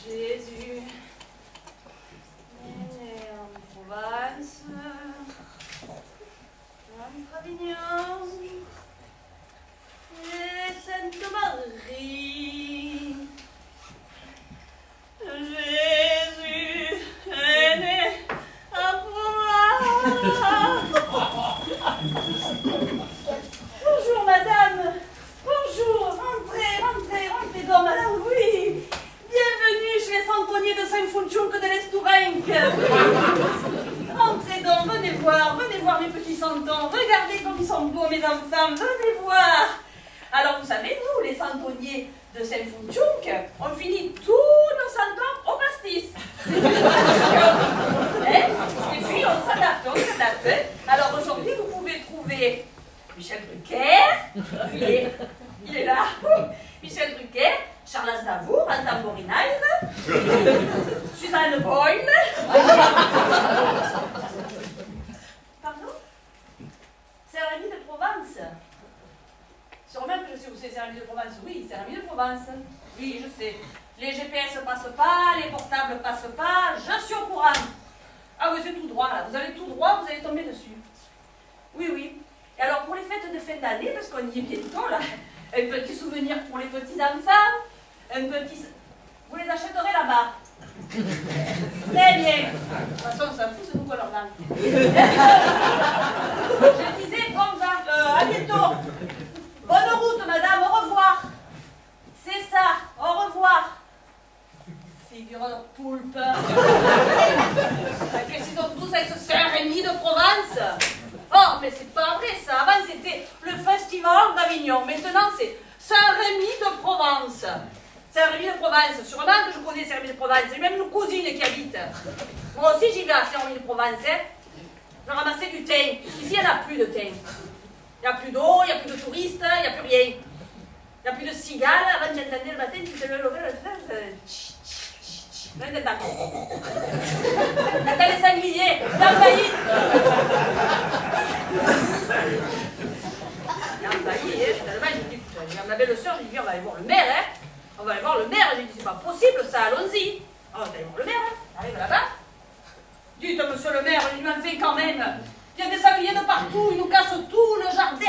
Jésus, né en Provence, en Avignon, et Sainte Marie. Jésus est né en Provence. Bonjour madame, bonjour, rentrez donc madame, oui. Bienvenue chez les centonniers de Saint-Fontchouc de l'Estourenc. Entrez donc, venez voir mes petits santons. Regardez comme ils sont beaux mes enfants, venez voir. Alors vous savez, nous, les centonniers de Saint-Fontchouc, on finit tous nos santons au pastis. Hein? Et puis on s'adapte. Alors aujourd'hui, vous pouvez trouver Michel Drucker, il est là, Michel Drucker, Charles Aznavour, Anne Tambourinaire, Suzanne Boyle. Pardon? Saint-Rémy de Provence. Sûrement que je sais où c'est Saint-Rémy de Provence. Oui, Saint-Rémy de Provence. Oui, je sais. Les GPS ne passent pas, les portables ne passent pas, je suis au courant. Ah oui, c'est tout droit là. Vous allez tout droit, vous allez tomber dessus. Oui, oui. Et alors pour les fêtes de fin d'année, parce qu'on y est bientôt là, un petit souvenir pour les petits enfants, un petit... Vous les achèterez là-bas. Très bien. De toute façon, on s'en fout, c'est nous qu'on leur donne. Je disais, bon, à bientôt. Bonne route, madame, au revoir. C'est ça, au revoir. Figure de poulpe. Qu'est-ce qu'ils ont tous avec ce Saint-Rémy de Provence? Oh, mais c'est pas vrai ça. Avant, c'était le festival d'Avignon. Maintenant, c'est Saint-Rémy de Provence. Saint-Rémy de Provence. Sûrement que je connais Saint-Rémy de Provence. J'ai même une cousine qui habite. Moi aussi, j'y vais à Saint-Rémy de Provence. Hein. Je ramassais du thym. Ici, il n'y en a plus de thym. Il n'y a plus d'eau, il n'y a plus de touristes, il n'y a plus rien. Il n'y a plus de cigales. Avant, j'entendais le matin, tu te levais la fenêtre. T'as les sangliers, t'as failli. Ma belle-sœur, j'ai dit, on va aller voir le maire, hein. On va aller voir le maire. J'ai dit, c'est pas possible, ça, allons-y. On va aller voir le maire, hein. Arrive là-bas. Dites, monsieur le maire, il m'en fait quand même. Il y a des sangliers de partout, ils nous cassent tout, le jardin,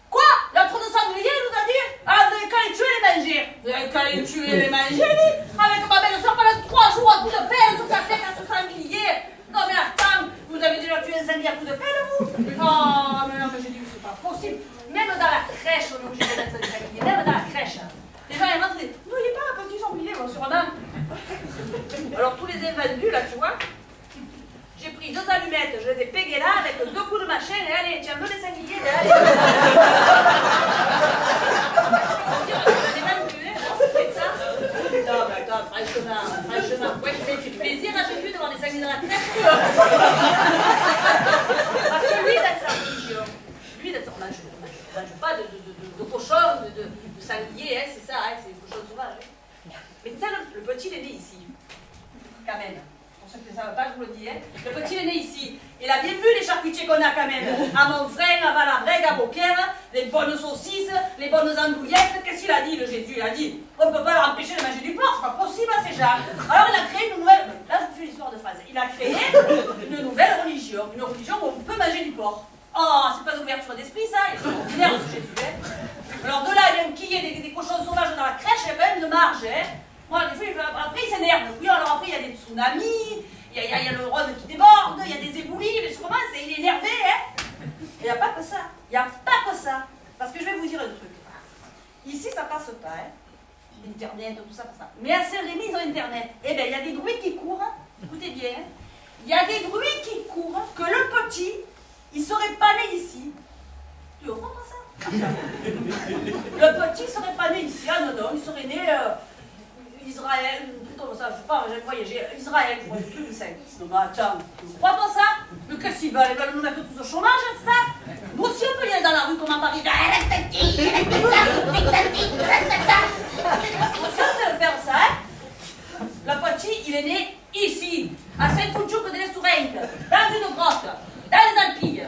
Quoi? Il y a trop de sangliers, il nous a dit? Ah, vous avez qu'à les tuer, les manger. Vous avez qu'à les tuer, les manger, avec ma belle-sœur pendant 3 jours à coup de pelle sur sa tête à ce sanglier. Non, mais attends, vous avez déjà tué un sanglier à coup de pelle, vous? Oh, mais non, mais j'ai dit, c'est pas possible. Même dans la crèche, on est obligé de mettre des sangliers, même dans la crèche. Les gens, ils rentrent et disent, non, il n'est pas un petit sanglier, bon, sûrement. Alors, tous les invendus, là, tu vois, j'ai pris 2 allumettes, je les ai pégées là avec 2 coups de machin, et allez, tiens, veux des sangliers, mais allez. Non, mais attends, franchement, ouais, tu fais du plaisir à Jésus de voir des sangliers dans la crèche. Parce que lui, dans sa religion, lui, on ne mange pas de cochon, de sanglier, hein, c'est ça, hein, c'est des cochons sauvages. Hein. Mais le petit, il est né ici, quand même. Pour ceux qui ne savent pas, je vous le dis, hein. Le petit est né ici. Il a bien vu les charcutiers qu'on a quand même. À Montfrain, à Valabrègue, à Beaucaire, les bonnes saucisses, les bonnes andouillettes. Qu'est-ce qu'il a dit, le Jésus? Il a dit, on ne peut pas leur empêcher de manger du porc, c'est pas possible à ces gens. Alors il a créé une nouvelle, là je vous fais l'histoire de phrase. Il a créé une nouvelle religion, une religion où on peut manger du porc. Oh, c'est pas d'ouverture d'esprit ça, il est extraordinaire ce Jésus. Hein. Alors de là, il vient qu'il y ait des cochons sauvages dans la crèche, il y a quand même de marge. Hein. Moi, des fois, après, il s'énerve. Oui, alors après, il y a des tsunamis, il y a le Rhône qui déborde, il y a des éboulis, mais sûrement, il est énervé, hein. Il n'y a pas que ça. Il n'y a pas que ça. Parce que je vais vous dire un truc. Ici, ça passe pas, hein. Internet, tout ça, ça. Mais à Saint-Rémy, ils ont Internet. Eh bien, il y a des bruits qui courent. Écoutez bien. Hein. Il y a des bruits qui courent que le petit, il ne serait pas né ici. Tu comprends ça? Le petit ne serait pas né ici. Ah non, non, il serait né... Israël, comme ça, je sais pas, j'ai voyagé, Israël, je vois des trucs de ça. Non, mais attends, tu crois pas ça? Mais qu'est-ce qu'ils veulent? Ils veulent nous mettre tous au chômage, c'est ça? Nous aussi, on peut y aller dans la rue comme à Paris. Nous aussi, on sait faire ça, hein? Le petit, il est né ici, à Saint-Fontchouc de l'Estourenc, dans une grotte, dans les Alpilles.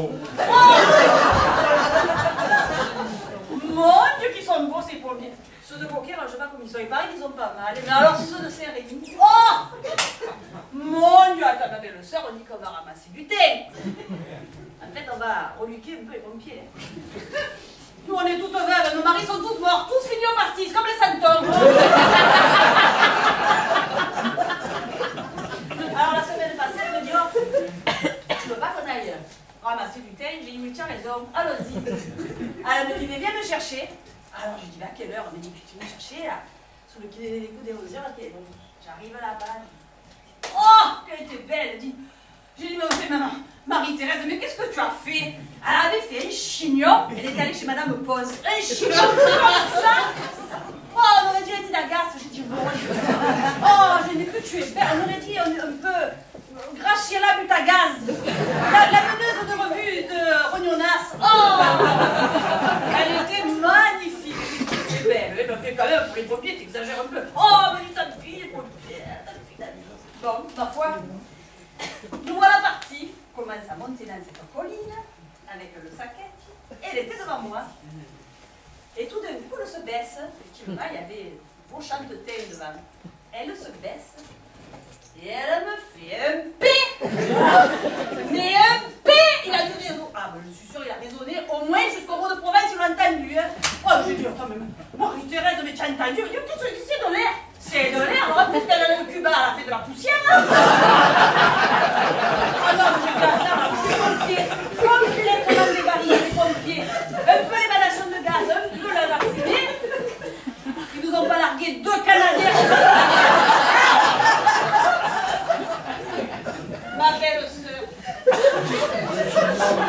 Oh mon Dieu, qu'ils sont beaux ces pompiers. Ceux de Beaucaire, je ne sais pas comment ils sont. Il paraît qu'ils sont pas mal. Mais alors ceux de Saint-Rémy. Oh mon Dieu, attends, ma belle-sœur, on dit qu'on va ramasser du thé. En fait, on va reluquer un peu les pompiers. Nous, on est toutes veuves, nos maris sont tous morts, tous finis en pastis, comme les santons. Alors, la semaine passée, elle me dit, oh, tu veux pas qu'on aille ramasser du thé? J'ai dit, oui, tiens raison, allons-y. Elle me dit, mais viens me chercher. Alors, j'ai dit, mais à quelle heure? Elle me dit, tu viens me chercher, là, sous le quai des coups des rosières. J'arrive là-bas. Oh, qu'elle était belle. Elle dit, j'ai dit, mais on fait maman. Marie-Thérèse, mais qu'est-ce que tu as fait? Elle avait fait un chignon, elle est allée chez Madame Pose. Un chignon comme ça. Oh, on aurait dit Annie Dagasse. J'ai dit, bon. Oh, j'ai dit que tu es belle. On aurait dit un peu Graciela Butagaz, la meneuse de revue de Rognonas. Oh, elle était magnifique. Elle était belle. Elle m'a fait quand même pour les pompiers, t'exagères un peu. Oh, mais ta fille, les pompiers, ta fille. Bon, ma foi, nous voilà partis. Commence à monter dans cette colline avec le saquet et elle était devant moi. Et tout d'un coup, elle se baisse. Effectivement, il y avait un beau champ de thé devant. Elle se baisse et elle me fait un P. Mais un P. Il a dû raisonner. Ah, ben, je suis sûre, il a raisonné au moins jusqu'au mot de province, il l'a entendu. Hein. Oh, j'ai dit, attends, mais Marie-Thérèse, mais tu as entendu? Qu'est-ce que c'est de l'air? C'est de l'air, alors peut-être qu'elle a le Cuba, elle a fait de la poussière. Hein. Ah non, mais j'ai fait ça, c'est pompiers. Complètement dévariés, les pompiers. Un peu l'émanation de gaz, un peu la fumée. Ils nous ont pas largué 2 Canadiens. Ma belle-sœur.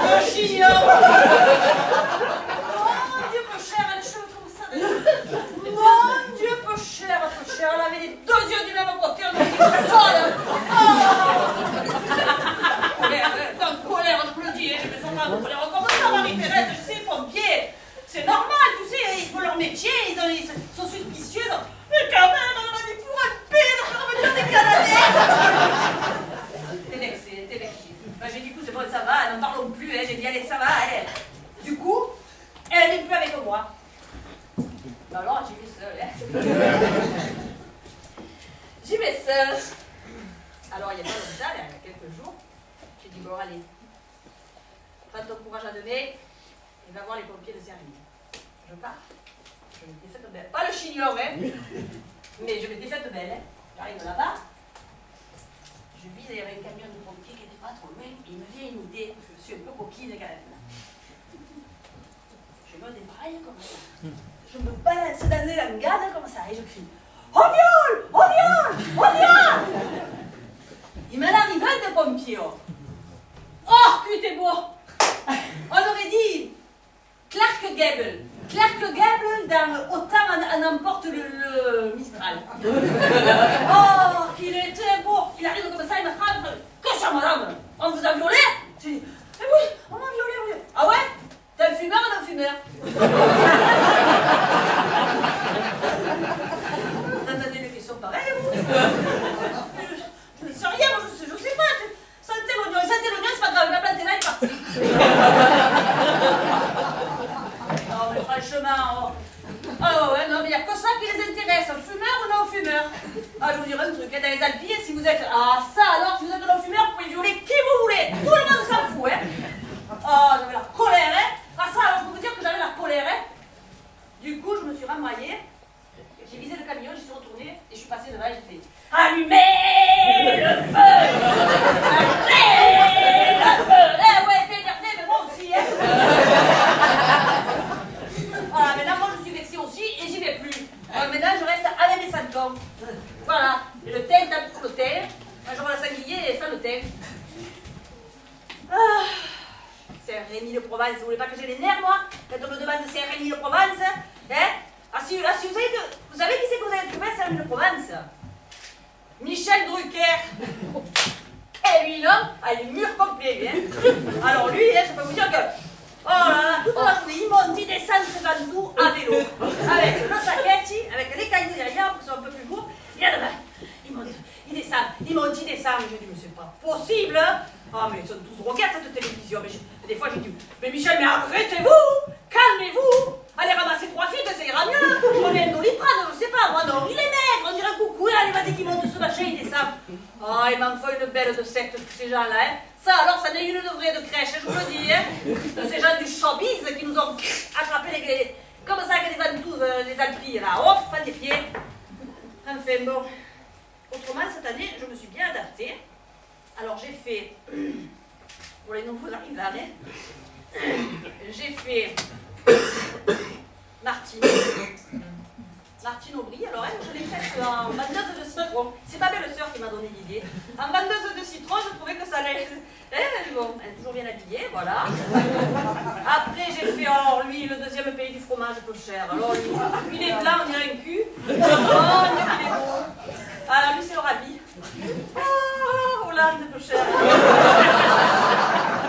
Le chignon. Mon Dieu, peu cher, elle a les cheveux comme ça. Mon Dieu, peu cher. Elle avait les 2 yeux du même côté, on était folle. Colère, je le dis, j'ai besoin de colère. Comme ça, Marie-Thérèse, je sais, pompiers, c'est normal, tu sais, ils font leur métier, ils sont suspicieux. Mais quand même, on a dit pour un P de faire venir des Canadiens. T'es vexée, t'es vexée. Ben, j'ai dit, écoute, c'est bon, ça va, n'en parlons plus, hein. J'ai dit, allez, ça va. Hein. Du coup, elle n'est plus avec moi. Ben alors, j'y vais seule. Hein. J'y vais seule. Alors, il y a pas longtemps, il y a quelques jours, j'ai dit, bon, allez, prends ton courage à donner et va voir les pompiers de Saint-Rémy. Je pars. Je m'étais faite belle. Pas le chignon, hein, mais je m'étais faite belle. Hein. J'arrive là-bas, je vise, il y avait un camion de pompiers qui n'était pas trop loin, et il me vient une idée, je suis un peu coquine quand même. Je me débraille comme ça. Je me balance dans les langades comme ça, et je crie, on viole! On viole! On viole! Il m'en arrive un des pompiers. Oh, que t'es beau! On aurait dit Clark Gable. Clark Gable dans Autant en emporte le Mistral. Oh, qu'il était beau! Il arrive comme ça, il me frappe. Que ça, madame? On vous a violé? J'ai dit, eh oui, on m'a violé, oui. Ah ouais? T'es un fumeur ou un fumeur? Vous entendez des questions pareilles, vous? Je ne sais rien, moi je sais pas. Sentez l'oignon, c'est pas grave, il m'a planté là, il est parti. Non, mais franchement, oh ouais, non, mais il n'y a que ça qui les intéresse, fumeur ou non fumeur. Ah, je vous dirai un truc, hein, dans les Alpilles, si vous êtes. Ah, ça alors, si vous êtes non fumeur, vous pouvez violer qui vous voulez. Tout le monde s'en fout, hein. Oh, j'avais la colère, hein. Ah, ça alors, je peux vous dire que j'avais la colère, hein. Du coup, je me suis ramaillée. J'ai visé le camion, j'y suis retournée et je suis passée devant et j'ai fait allumez le feu! Allumez le feu! Eh ouais, t'es énervé, mais moi aussi, hein! Voilà, maintenant moi je suis vexée aussi et j'y vais plus. Maintenant je reste avec mes santons. Voilà, et le thym, t'as pour le thym. Je vois la sanglier et ça le thym. Ah, Saint-Rémy-de-Provence, vous voulez pas que j'ai les nerfs, moi? Quand on me demande Saint-Rémy-de-Provence, hein? Ah, si vous savez qui c'est que vous avez trouvé à Saint-Rémy-de-Provence? Michel Drucker. Et lui, là, il est mûr complet, lui, hein. Alors lui, hein, je peux vous dire que, oh là là, toute la journée, il monte, il descend devant nous à vélo. Avec le saquet, avec les cailloux derrière, qui sont un peu plus lourds, il est là-bas. Il monte, il descend, il monte, il descend. Je dis, mais c'est pas possible, hein. Ah, mais ils sont tous drogués à cette télévision. Mais des fois, gens-là. Hein. Ça, alors, ça n'est une de vraie de crèche, je vous le dis. Hein. Ces gens du showbiz qui nous ont attrapé les... Comme ça, que les ventouses, les alpilles, là. Off, pas des pieds. Enfin, bon. Autrement, cette année, je me suis bien adaptée. Alors, j'ai fait... Pour les nouveaux arrivants, hein. J'ai fait... Martine Aubry, alors elle, je l'ai faite en vendeuse de citron. C'est ma belle-sœur qui m'a donné l'idée. En vendeuse de citron, je trouvais que ça allait... Bon, elle est toujours bien habillée, voilà. Après, j'ai fait, alors lui, le deuxième pays du fromage peu cher. Alors lui, il est blanc, on dirait un cul. Oh, il est beau. Alors lui, c'est le ravi. Oh, Hollande peu cher.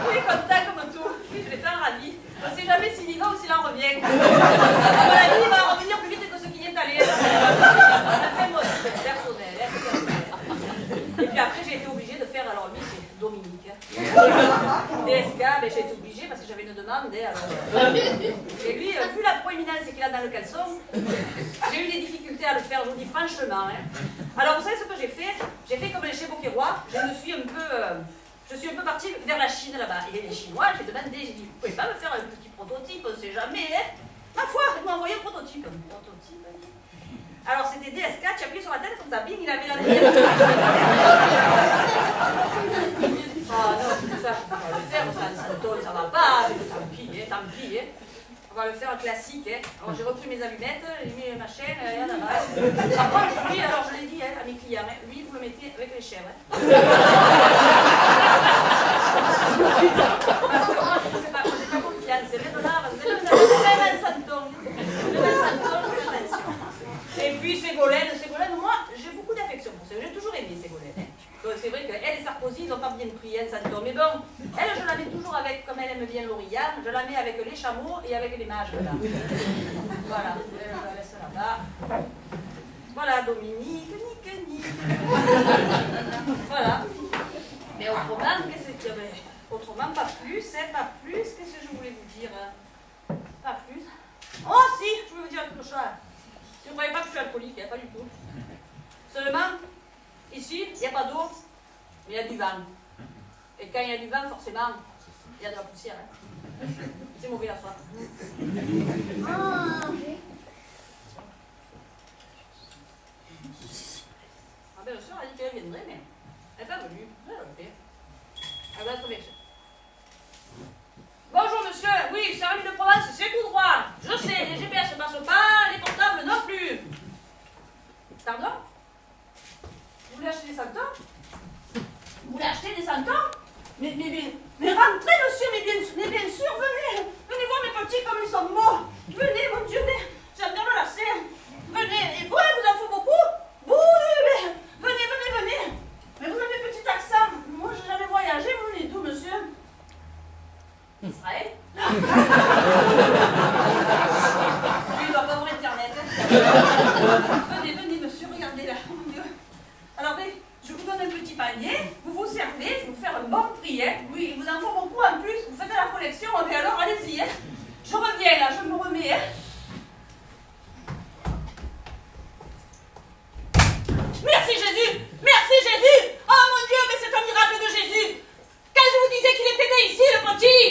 Oui, comme ça, comme tout. Oui, je l'ai fait un ravi. On ne sait jamais s'il y va ou s'il en revient. À mon avis, il va revenir plus vite que ce qui y est allé. Enfin, moi, c'est personnel. Et puis après, j'ai été obligée de faire, alors lui, c'est Dominique. DSK, mais j'ai été obligée parce que j'avais une demande. Et lui, vu la proéminence qu'il a dans le caleçon, j'ai eu des difficultés à le faire, je vous dis franchement. Hein. Alors, vous savez ce que j'ai fait? J'ai fait comme les chez Boqueroy, je suis un peu partie vers la Chine là-bas. Et les Chinois, j'ai demandé, j'ai dit, vous pouvez pas me faire un petit prototype, on sait jamais, hein? Ma foi, ils m'ont envoyé un prototype. Alors c'était DSK, tu appuies sur la tête comme ça, bing, il avait la tête. Ah non, c'est ça, je peux pas le faire, ça ne va pas, tant pis, tant pis. On va le faire classique. Hein. Alors j'ai repris mes allumettes, j'ai mis ma chaîne, et là bas. Après, lui, alors je l'ai dit hein, à mes clients, hein, lui, vous le mettez avec les chèvres. Hein. C'est pas confiance, c'est même là, vous avez un santon. Et puis Ségolène, moi, j'ai beaucoup d'affection pour ça, j'ai toujours aimé Ségolène. Hein. Donc c'est vrai qu'elle et Sarkozy, ils n'ont pas bien pris un santon. Mais bon, elle, je la mets toujours avec, comme elle aime bien l'Orient, je la mets avec les chameaux et avec les mages là. Voilà, je la laisse là-bas. Voilà, Dominique, nique. Voilà. Mais autrement, qu'est-ce que tu avais? Autrement, pas plus, hein, pas plus. Qu'est-ce que je voulais vous dire? Pas plus. Oh si, je voulais vous dire quelque chose. Si vous ne croyez pas que je suis alcoolique, hein, pas du tout. Seulement, ici, il n'y a pas d'eau, mais il y a du vent. Et quand il y a du vent, forcément, il y a de la poussière. Hein. C'est mauvais la soif. Ma belle-sœur a dit qu'elle viendrait, mais elle n'est pas venue. Elle l'a fait. Elle va être vexée. Bonjour monsieur, oui, Charlie de Provence, c'est tout droit. Je sais, les GPS ne passent pas, les portables non plus. Pardon? Vous voulez acheter des santons? Vous voulez acheter des santons? Mais rentrez monsieur, mais bien sûr, venez. Venez voir mes petits comme ils sont morts. Venez, mon Dieu, j'aime bien me lasser. Venez, et ouais, vous en faut beaucoup? Venez. Mais vous avez un petit accent. Moi, je n'ai jamais voyagé, vous venez d'où, monsieur? Israël? Lui, il doit pas avoir internet. Venez, monsieur, regardez là. Mon Dieu. Alors, je vous donne un petit panier, vous vous servez, je vais vous faire un bon prix. Hein. Oui, il vous en faut beaucoup en plus, vous faites de la collection, mais alors allez-y. Hein. Je reviens là, je me remets. Hein. Merci Jésus! Merci Jésus! Oh mon Dieu, mais c'est un miracle de Jésus! Quand je vous disais qu'il était né ici, le petit!